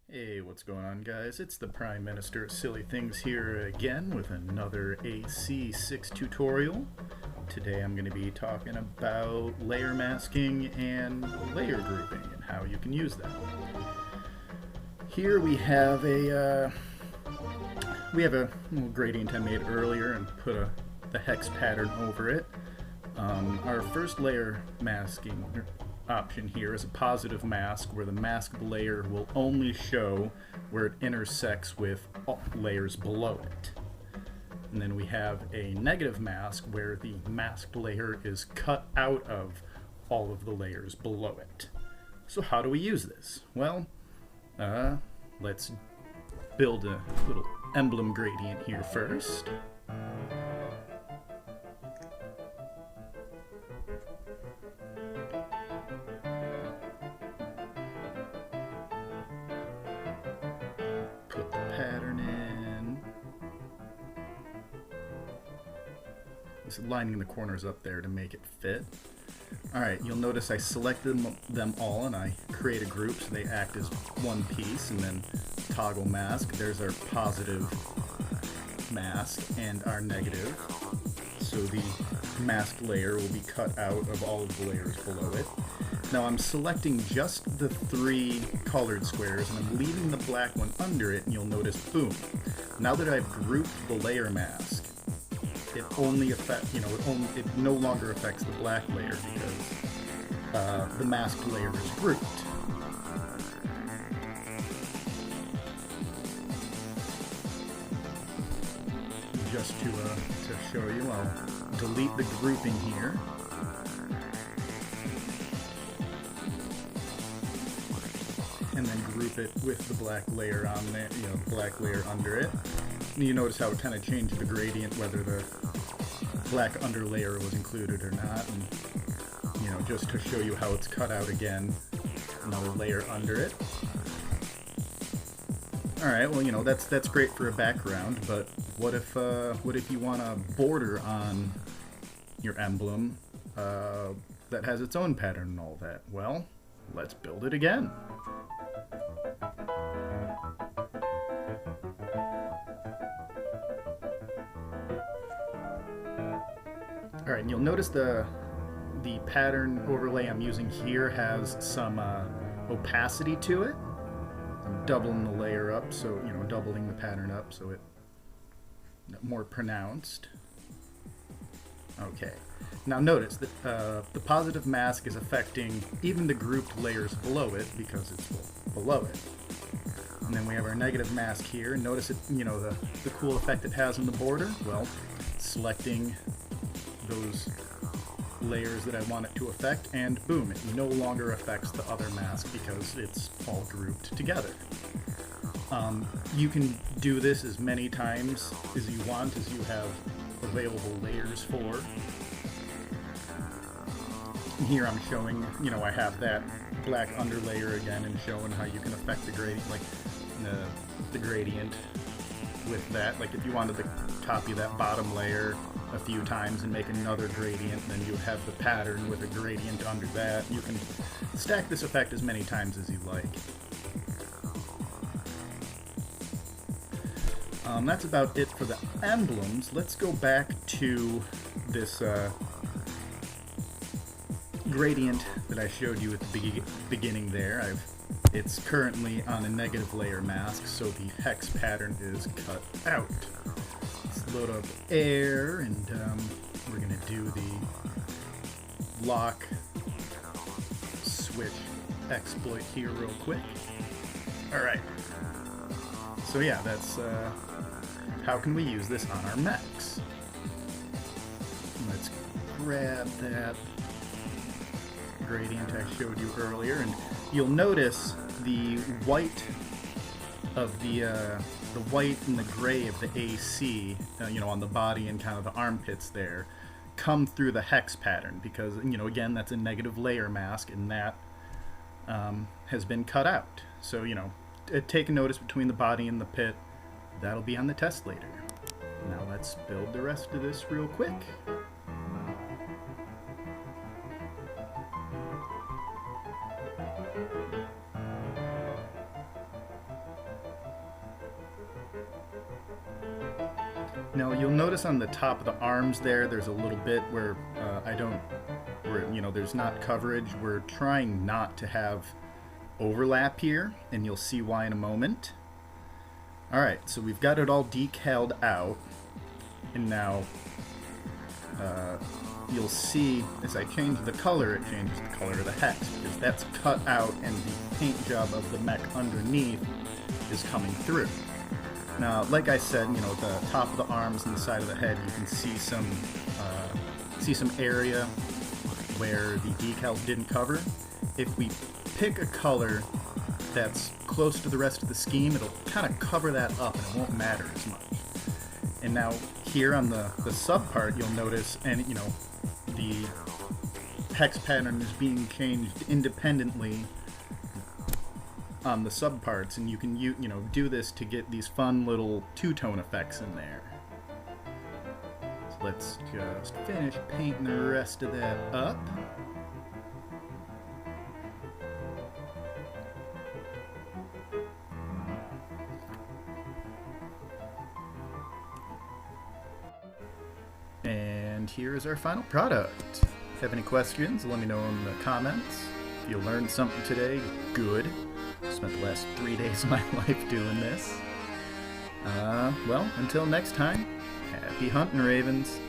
Hey, what's going on, guys? It's the Prime Minister of Silly Things here again with another AC6 tutorial. Today I'm going to be talking about layer masking and layer grouping and how you can use them. Here we have a little gradient I made earlier and put the hex pattern over it. Our first layer masking option here is a positive mask, where the masked layer will only show where it intersects with all layers below it. And then we have a negative mask, where the masked layer is cut out of all of the layers below it. So how do we use this? Well, let's build a little emblem gradient here first. Put the pattern in. Just lining the corners up there to make it fit. Alright, you'll notice I selected them all and I create a group so they act as one piece, and then toggle mask. There's our positive mask and our negative. So the masked layer will be cut out of all of the layers below it. Now I'm selecting just the three colored squares and I'm leaving the black one under it, and you'll notice, boom. Now that I've grouped the layer mask, it no longer affects the black layer because the masked layer is grouped. Just to show you, I'll delete the grouping here. And then group it with the black layer on there, black layer under it. And you notice how it kind of changed the gradient, whether the black underlayer was included or not. And just to show you how it's cut out again, another layer under it. All right, well, that's great for a background, but what if you want a border on your emblem that has its own pattern and all that? Well, let's build it again. Alright, and you'll notice the pattern overlay I'm using here has some opacity to it. I'm doubling the layer up, so, doubling the pattern up so it's more pronounced. Okay, now notice that the positive mask is affecting even the grouped layers below it because it's below it. And then we have our negative mask here, and notice it, the cool effect it has on the border. Well, selecting those layers that I want it to affect, and boom, it no longer affects the other mask because it's all grouped together. You can do this as many times as you want, as you have available layers for. And here I'm showing, I have that black underlayer again and showing how you can affect the gradient, like the gradient with that. Like if you wanted to copy that bottom layer a few times and make another gradient, then you would have the pattern with a gradient under that. You can stack this effect as many times as you like. That's about it for the emblems. Let's go back to this gradient that I showed you at the beginning there. It's currently on a negative layer mask, so the hex pattern is cut out. Let's load up air, and we're going to do the lock switch exploit here real quick. Alright, so yeah, that's how can we use this on our mechs. Let's grab that gradient I showed you earlier, and you'll notice the white of the white and the gray of the AC, on the body and kind of the armpits there, come through the hex pattern because, again, that's a negative layer mask, and that has been cut out. So, take a notice between the body and the pit. That'll be on the test later. Now let's build the rest of this real quick. Now you'll notice on the top of the arms there's a little bit where there's not coverage. We're trying not to have overlap here, and you'll see why in a moment. Alright, so we've got it all decaled out, and now you'll see as I change the color, it changes the color of the hex, because that's cut out and the paint job of the mech underneath is coming through. Now, like I said, the top of the arms and the side of the head, you can see some area where the decals didn't cover. If we pick a color that's close to the rest of the scheme, it'll kind of cover that up and it won't matter as much. And now here on the sub part, you'll notice, and the hex pattern is being changed independently on the sub parts, and you can do this to get these fun little two-tone effects in there. So let's just finish painting the rest of that up. And here is our final product. Have any questions? Let me know in the comments. If you learned something today, good. Spent the last 3 days of my life doing this. Well, until next time, happy hunting, Ravens.